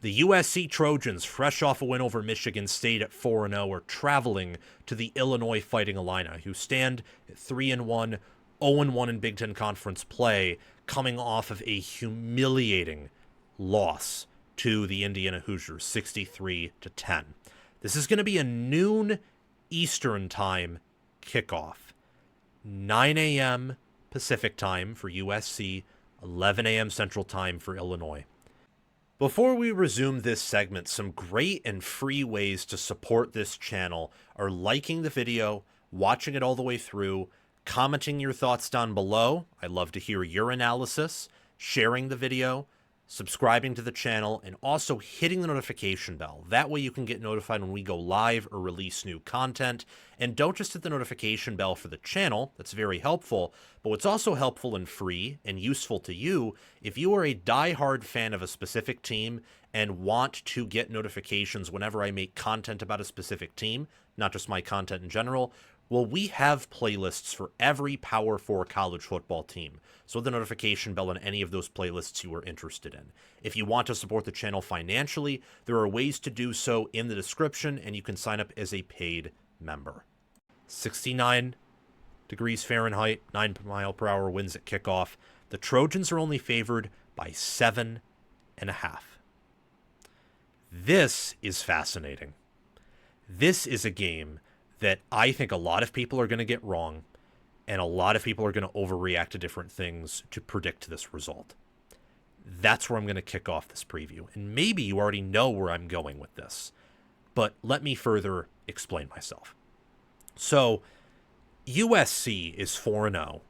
The USC Trojans, fresh off a win over Michigan State at 4-0, are traveling to the Illinois Fighting Illini, who stand at 3-1, 0-1 in Big Ten Conference play, coming off of a humiliating loss to the Indiana Hoosiers, 63-10. This is going to be a noon Eastern time kickoff, 9 a.m. Pacific time for USC, 11 a.m. Central time for Illinois. Before we resume this segment, some great and free ways to support this channel are liking the video, watching it all the way through, commenting your thoughts down below. I love to hear your analysis, sharing the video, subscribing to the channel, and also hitting the notification bell. That way you can get notified when we go live or release new content. And don't just hit the notification bell for the channel. That's very helpful. But what's also helpful and free and useful to you, if you are a diehard fan of a specific team and want to get notifications whenever I make content about a specific team, not just my content in general, well, we have playlists for every Power 4 college football team, so the notification bell on any of those playlists you are interested in. If you want to support the channel financially, there are ways to do so in the description, and you can sign up as a paid member. 69 degrees Fahrenheit, 9 mile per hour winds at kickoff. The Trojans are only favored by 7.5. This is fascinating. This is a game that I think a lot of people are going to get wrong, and a lot of people are going to overreact to different things to predict this result. That's where I'm going to kick off this preview. And maybe you already know where I'm going with this, but let me further explain myself. So, USC is 4-0.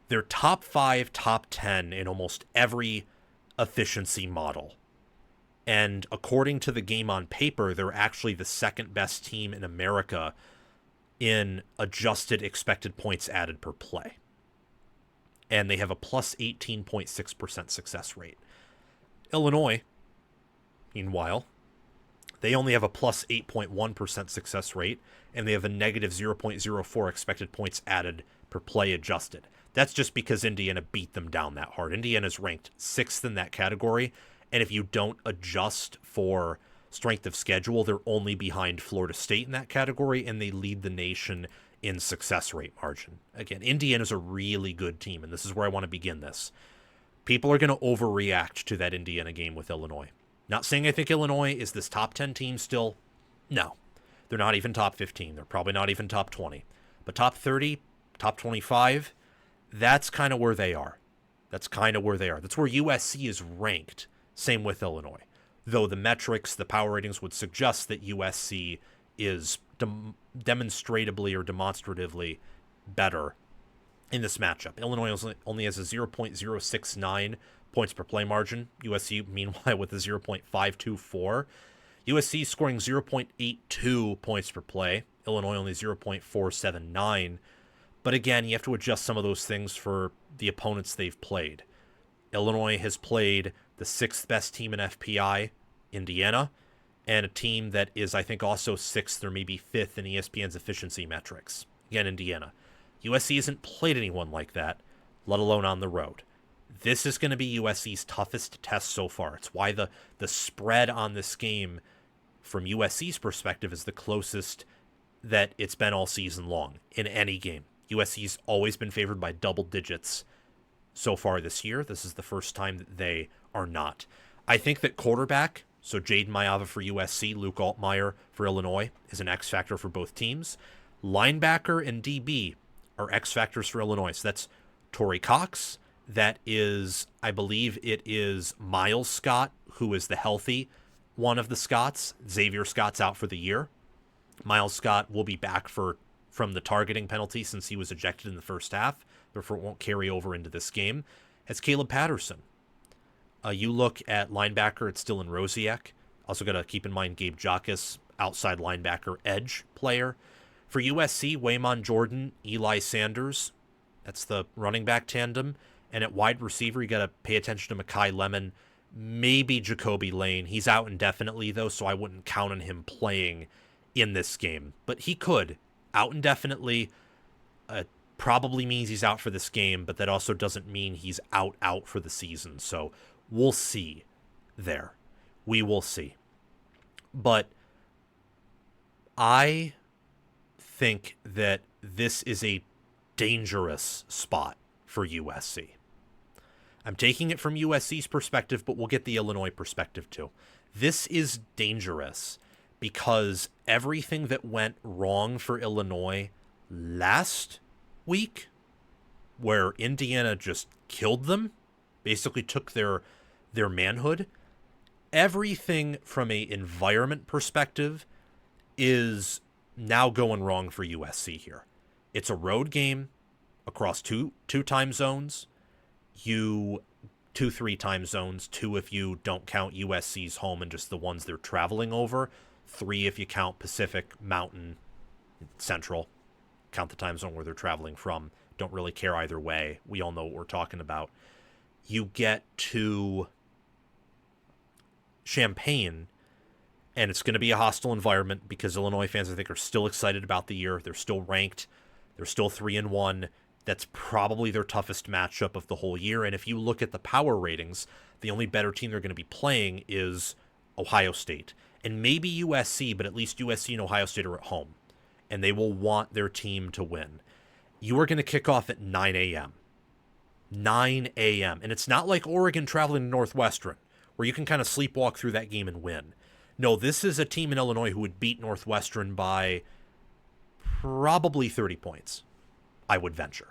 They're top 5, top 10 in almost every efficiency model. And according to the game on paper, they're actually the second best team in America in adjusted expected points added per play. And they have a plus 18.6% success rate. Illinois, meanwhile, they only have a plus 8.1% success rate, and they have a negative 0.04 expected points added per play adjusted. That's just because Indiana beat them down that hard. Indiana's ranked 6th in that category, and if you don't adjust for strength of schedule, they're only behind Florida State in that category, and they lead the nation in success rate margin. Again, Indiana's a really good team, and this is where I want to begin this. People are going to overreact to that Indiana game with Illinois. Not saying I think Illinois is this top 10 team still. No. They're not even top 15. They're probably not even top 20. But top 30, top 25, that's kind of where they are. That's kind of where they are. That's where USC is ranked. Same with Illinois. Though the metrics, the power ratings would suggest that USC is demonstratively or demonstratively better in this matchup. Illinois only has a 0.069 points per play margin. USC, meanwhile, with a 0.524. USC scoring 0.82 points per play. Illinois only 0.479. But again, you have to adjust some of those things for the opponents they've played. Illinois has played the 6th best team in FPI, Indiana, and a team that is, I think, also 6th or maybe 5th in ESPN's efficiency metrics. Again, Indiana. USC hasn't played anyone like that, let alone on the road. This is going to be USC's toughest test so far. It's why the spread on this game, from USC's perspective, is the closest that it's been all season long in any game. USC's always been favored by double digits so far this year. This is the first time that they are not. I think that quarterback, so Jayden Maiava for USC, Luke Altmaier for Illinois, is an X factor for both teams. Linebacker and DB are X factors for Illinois. So that's Torrey Cox. That is, I believe it is Miles Scott, who is the healthy one of the Scotts. Xavier Scott's out for the year. Miles Scott will be back from the targeting penalty since he was ejected in the first half, therefore it won't carry over into this game. It's Caleb Patterson. You look at linebacker, it's Dylan Rosiak. Also got to keep in mind Gabe Jacas, outside linebacker, edge player. For USC, Waymon Jordan, Eli Sanders. That's the running back tandem. And at wide receiver, you got to pay attention to Mekhi Lemon, maybe Jacoby Lane. He's out indefinitely, though, so I wouldn't count on him playing in this game. But he could. Out indefinitely probably means he's out for this game, but that also doesn't mean he's out for the season. So we'll see there. We will see. But I think that this is a dangerous spot for USC. I'm taking it from USC's perspective, but we'll get the Illinois perspective too. This is dangerous because everything that went wrong for Illinois last week, where Indiana just killed them, basically took their manhood, everything from a environment perspective is now going wrong for USC here. It's a road game across two time zones. 3 time zones, 2 if you don't count USC's home and just the ones they're traveling over, 3 if you count Pacific, Mountain, Central, count the time zone where they're traveling from. Don't really care either way. We all know what we're talking about. You get to Champaign, and it's going to be a hostile environment because Illinois fans, I think, are still excited about the year. They're still ranked. They're still 3-1. That's probably their toughest matchup of the whole year. And if you look at the power ratings, the only better team they're going to be playing is Ohio State. And maybe USC, but at least USC and Ohio State are at home. And they will want their team to win. You are going to kick off at 9 a.m. 9 a.m. And it's not like Oregon traveling to Northwestern, where you can kind of sleepwalk through that game and win. No, this is a team in Illinois who would beat Northwestern by probably 30 points, I would venture.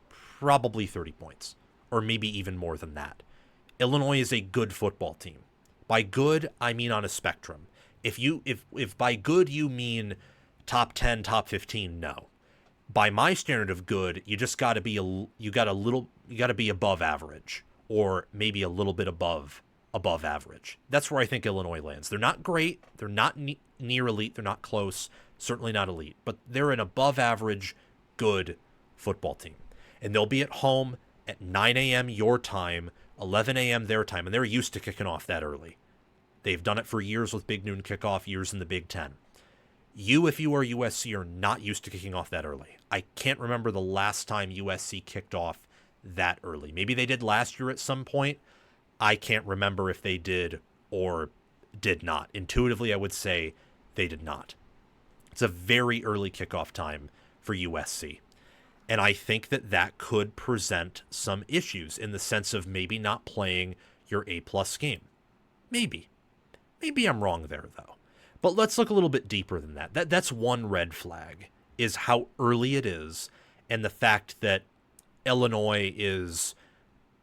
Probably 30 points, or maybe even more than that. Illinois is a good football team. By good, I mean on a spectrum. If by good you mean top 10, top 15, no. By my standard of good, you just got to be above average, or maybe a little bit above average. That's where I think Illinois lands. They're not great, they're not near elite, they're not close, certainly not elite, but they're an above average good football team. And they'll be at home at 9 a.m. your time, 11 a.m. their time, and they're used to kicking off that early. They've done it for years with Big Noon kickoff, years in the Big Ten. You, if you are USC, are not used to kicking off that early. I can't remember the last time USC kicked off that early. Maybe they did last year at some point. I can't remember if they did or did not. Intuitively, I would say they did not. It's a very early kickoff time for USC. And I think that could present some issues in the sense of maybe not playing your A-plus game. Maybe. Maybe I'm wrong there, though. But let's look a little bit deeper than that. That's one red flag, is how early it is, and the fact that Illinois is,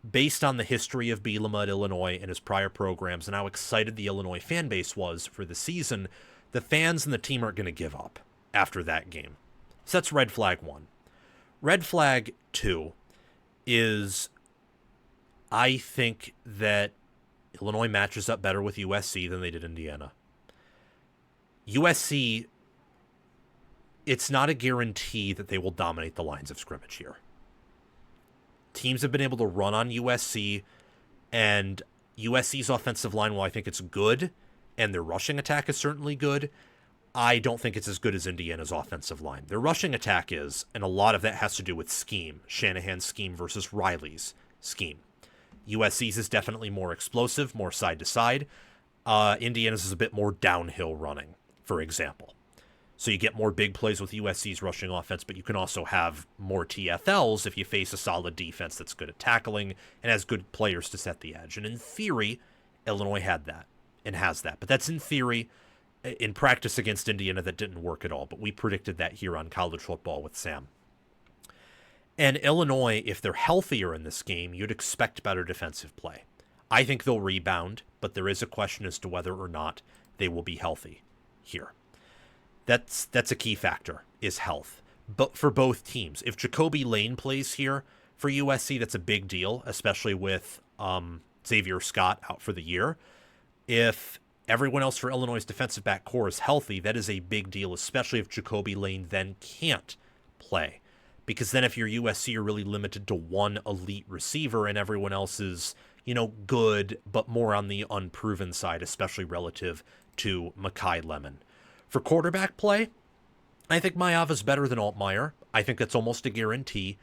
based on the history of Bielema at Illinois and his prior programs and how excited the Illinois fan base was for the season, the fans and the team aren't going to give up after that game. So that's red flag 1. Red flag 2 is I think that Illinois matches up better with USC than they did Indiana. USC, it's not a guarantee that they will dominate the lines of scrimmage here. Teams have been able to run on USC, and USC's offensive line, while I think it's good, and their rushing attack is certainly good, I don't think it's as good as Indiana's offensive line. Their rushing attack is, and a lot of that has to do with scheme. Shanahan's scheme versus Riley's scheme. USC's is definitely more explosive, more side to side. Indiana's is a bit more downhill running, for example. So you get more big plays with USC's rushing offense, but you can also have more TFLs if you face a solid defense that's good at tackling and has good players to set the edge. And in theory, Illinois had that and has that. But that's in theory. In practice against Indiana, that didn't work at all, but we predicted that here on College Football with Sam. And Illinois, if they're healthier in this game, you'd expect better defensive play. I think they'll rebound, but there is a question as to whether or not they will be healthy here. That's a key factor, is health. But for both teams, if Jacoby Lane plays here for USC, that's a big deal, especially with Xavier Scott out for the year. If everyone else for Illinois' defensive back core is healthy, that is a big deal, especially if Jacoby Lane then can't play. Because then if you're USC, you're really limited to one elite receiver and everyone else is, good, but more on the unproven side, especially relative to Mekhi Lemon. For quarterback play, I think Maiava's better than Altmaier. I think that's almost a guarantee.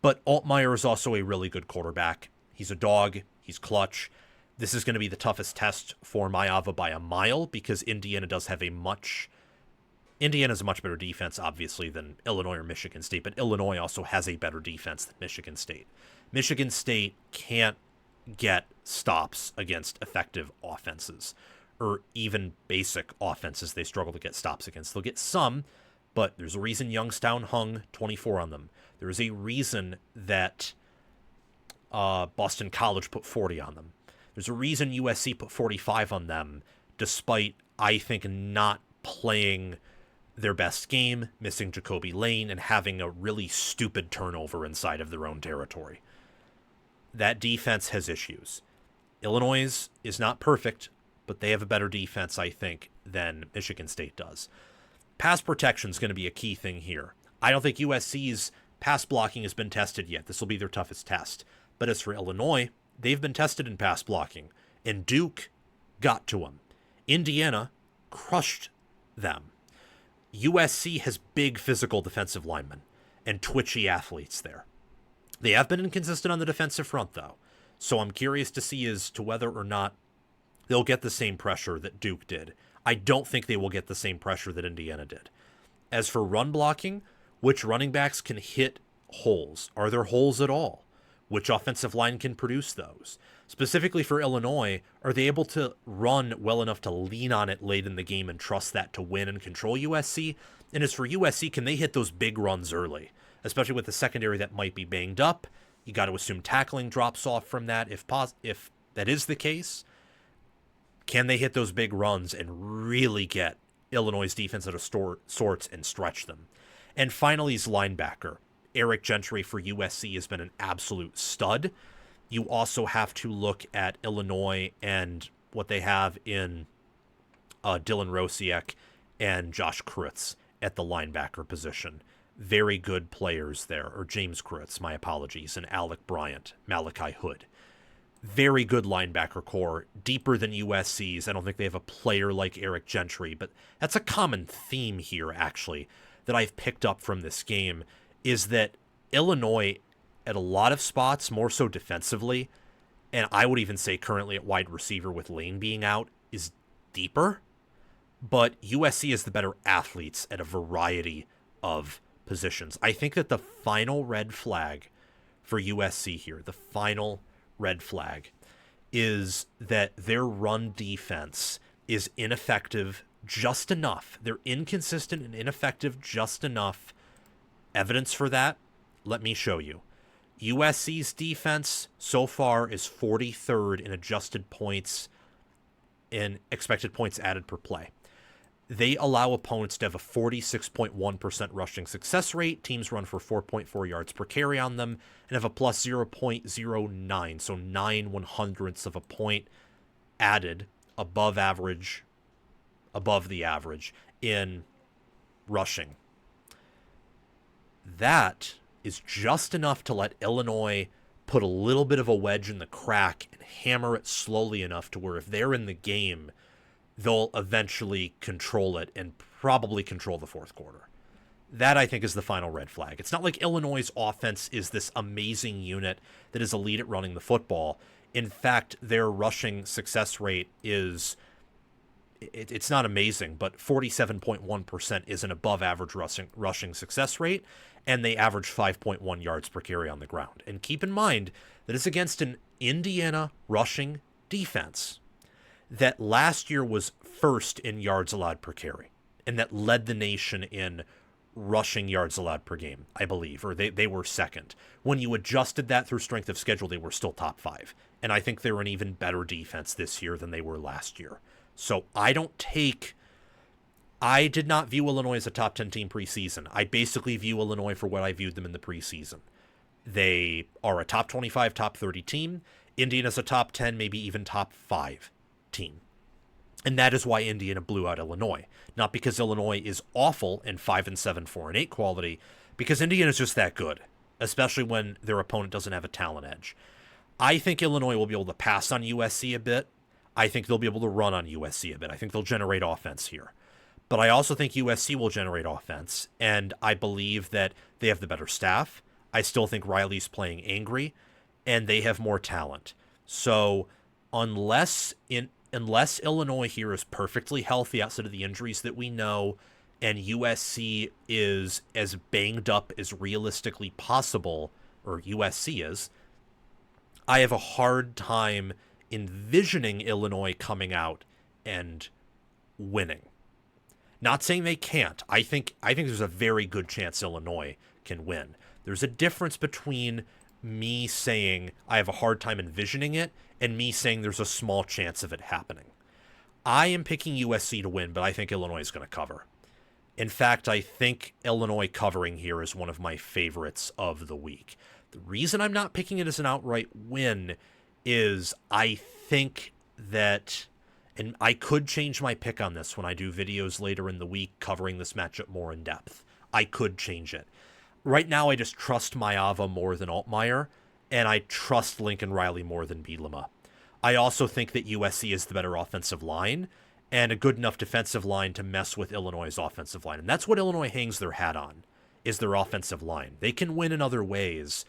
But Altmaier is also a really good quarterback. He's a dog. He's clutch. This is going to be the toughest test for Maiava by a mile because Indiana's a much better defense, obviously, than Illinois or Michigan State, but Illinois also has a better defense than Michigan State. Michigan State can't get stops against effective offenses, or even basic offenses they struggle to get stops against. They'll get some, but there's a reason Youngstown hung 24 on them. There's a reason that Boston College put 40 on them. There's a reason USC put 45 on them, despite, I think, not playing their best game, missing Jacoby Lane, and having a really stupid turnover inside of their own territory. That defense has issues. Illinois is not perfect, but they have a better defense, I think, than Michigan State does. Pass protection is going to be a key thing here. I don't think USC's pass blocking has been tested yet. This will be their toughest test. But as for Illinois, they've been tested in pass blocking, and Duke got to them. Indiana crushed them. USC has big physical defensive linemen and twitchy athletes there. They have been inconsistent on the defensive front, though, so I'm curious to see as to whether or not they'll get the same pressure that Duke did. I don't think they will get the same pressure that Indiana did. As for run blocking, which running backs can hit holes? Are there holes at all? Which offensive line can produce those? Specifically for Illinois, are they able to run well enough to lean on it late in the game and trust that to win and control USC? And as for USC, can they hit those big runs early? Especially with the secondary that might be banged up. You got to assume tackling drops off from that. If that is the case, can they hit those big runs and really get Illinois' defense out of sorts and stretch them? And finally, is linebacker. Eric Gentry for USC has been an absolute stud. You also have to look at Illinois and what they have in Dylan Rosiek and Josh Kritz at the linebacker position. Very good players there, or James Kritz, my apologies, and Alec Bryant, Malachi Hood. Very good linebacker core, deeper than USC's. I don't think they have a player like Eric Gentry, but that's a common theme here, actually, that I've picked up from this game, is that Illinois, at a lot of spots, more so defensively, and I would even say currently at wide receiver with Lane being out, is deeper, but USC is the better athletes at a variety of positions. I think that the final red flag for USC here, the final red flag, is that their run defense is ineffective just enough. They're inconsistent and ineffective just enough. Evidence for that? Let me show you. USC's defense so far is 43rd in adjusted points in expected points added per play. They allow opponents to have a 46.1% rushing success rate. Teams run for 4.4 yards per carry on them and have a plus 0.09, so 9/100ths of a point added above the average in rushing. That is just enough to let Illinois put a little bit of a wedge in the crack and hammer it slowly enough to where if they're in the game, they'll eventually control it and probably control the fourth quarter. That, I think, is the final red flag. It's not like Illinois' offense is this amazing unit that is elite at running the football. In fact, their rushing success rate is, it's not amazing, but 47.1% is an above average rushing success rate, and they average 5.1 yards per carry on the ground. And keep in mind that it's against an Indiana rushing defense that last year was first in yards allowed per carry, and that led the nation in rushing yards allowed per game, I believe, or they were second. When you adjusted that through strength of schedule, they were still top 5. And I think they're an even better defense this year than they were last year. So I did not view Illinois as a top 10 team preseason. I basically view Illinois for what I viewed them in the preseason. They are a top 25, top 30 team. Indiana's a top 10, maybe even top 5 team. And that is why Indiana blew out Illinois. Not because Illinois is awful and 5-7, 4-8 quality, because Indiana's just that good, especially when their opponent doesn't have a talent edge. I think Illinois will be able to pass on USC a bit. I think they'll be able to run on USC a bit. I think they'll generate offense here. But I also think USC will generate offense, and I believe that they have the better staff. I still think Riley's playing angry, and they have more talent. So unless Illinois here is perfectly healthy outside of the injuries that we know, and USC is as banged up as realistically possible, or USC is, I have a hard time envisioning Illinois coming out and winning. Not saying they can't. I think there's a very good chance Illinois can win. There's a difference between me saying I have a hard time envisioning it and me saying there's a small chance of it happening. I am picking USC to win, but I think Illinois is going to cover. In fact, I think Illinois covering here is one of my favorites of the week. The reason I'm not picking it as an outright win is I think that, and I could change my pick on this when I do videos later in the week covering this matchup more in depth. I could change it. Right now, I just trust Maiava more than Altmaier, and I trust Lincoln Riley more than Bielema. I also think that USC is the better offensive line and a good enough defensive line to mess with Illinois' offensive line. And that's what Illinois hangs their hat on, is their offensive line. They can win in other ways,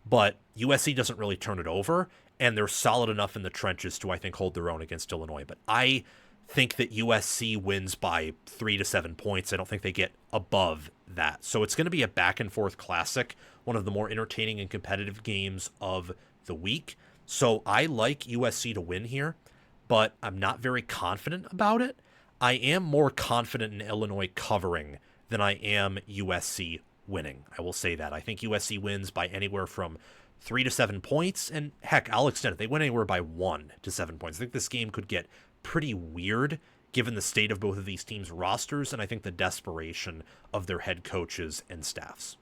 but USC doesn't really turn it over, and they're solid enough in the trenches to, I think, hold their own against Illinois. But I think that USC wins by 3 to 7 points. I don't think they get above that. So it's going to be a back-and-forth classic, one of the more entertaining and competitive games of the week. So I like USC to win here, but I'm not very confident about it. I am more confident in Illinois covering than I am USC winning. I will say that. I think USC wins by anywhere from 3 to 7 points, and heck, I'll extend it. They win anywhere by 1 to 7 points. I think this game could get pretty weird given the state of both of these teams' rosters, and I think the desperation of their head coaches and staffs.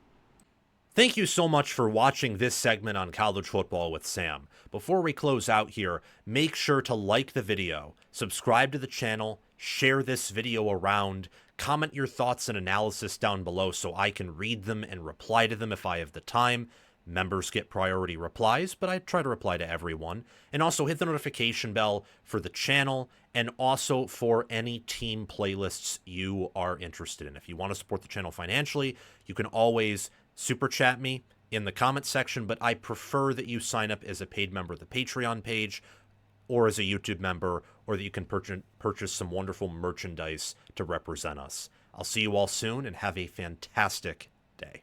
Thank you so much for watching this segment on College Football with Sam. Before we close out here, make sure to like the video, subscribe to the channel, share this video around, comment your thoughts and analysis down below so I can read them and reply to them if I have the time. Members get priority replies, but I try to reply to everyone. And also hit the notification bell for the channel and also for any team playlists you are interested in. If you want to support the channel financially, you can always super chat me in the comments section, but I prefer that you sign up as a paid member of the Patreon page or as a YouTube member, or that you can purchase some wonderful merchandise to represent us. I'll see you all soon and have a fantastic day.